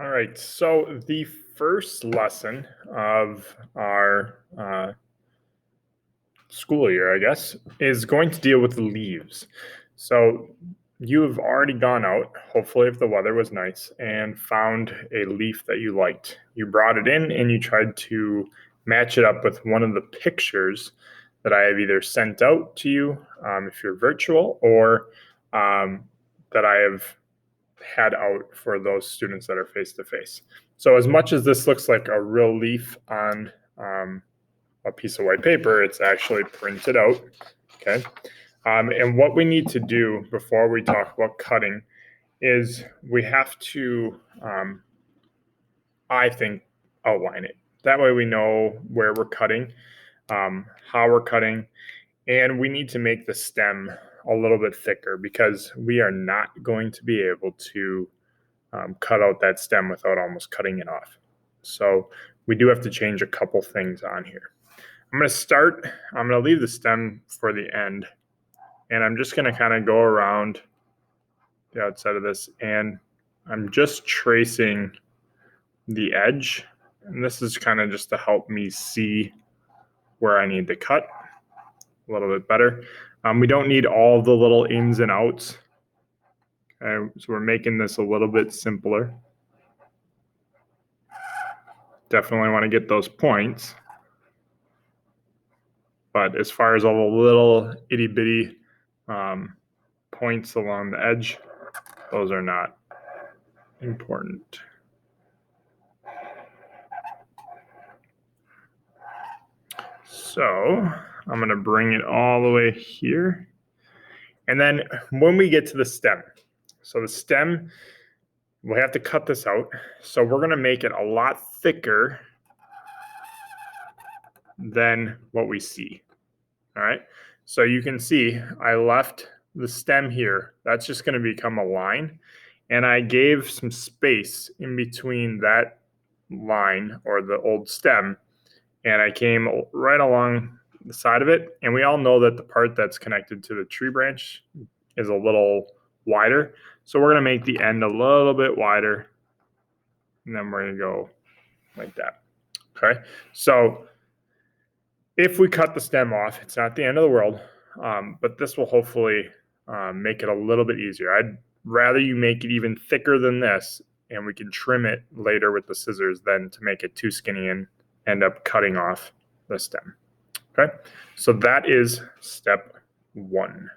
All right, so the first lesson of our school year, I guess, is going to deal with leaves. So you have already gone out, hopefully, if the weather was nice, and found a leaf that you liked. You brought it in and you tried to match it up with one of the pictures that I have either sent out to you if you're virtual or that I have had out for those students that are face to face. So as much as this looks like a real leaf on a piece of white paper, it's actually printed out. Okay. And what we need to do before we talk about cutting is we have to, I think, outline it. That way we know where we're cutting, how we're cutting, and we need to make the stem a little bit thicker because we are not going to be able to cut out that stem without almost cutting it off. So we do have to change a couple things on here. I'm going to leave the stem for the end, and I'm just going to kind of go around the outside of this, and I'm just tracing the edge. And this is kind of just to help me see where I need to cut a little bit better. We don't need all the little ins and outs. Okay, so we're making this a little bit simpler. Definitely want to get those points. But as far as all the little itty bitty points along the edge, those are not important. So I'm going to bring it all the way here. And then when we get to the stem, so the stem, we'll have to cut this out. So we're going to make it a lot thicker than what we see. All right. So you can see I left the stem here. That's just going to become a line. And I gave some space in between that line or the old stem. And I came right along the side of it. And we all know that the part that's connected to the tree branch is a little wider. So we're going to make the end a little bit wider. And then we're going to go like that. Okay. So if we cut the stem off, it's not the end of the world, but this will hopefully make it a little bit easier. I'd rather you make it even thicker than this, and we can trim it later with the scissors than to make it too skinny and end up cutting off the stem. Okay, so that is step one.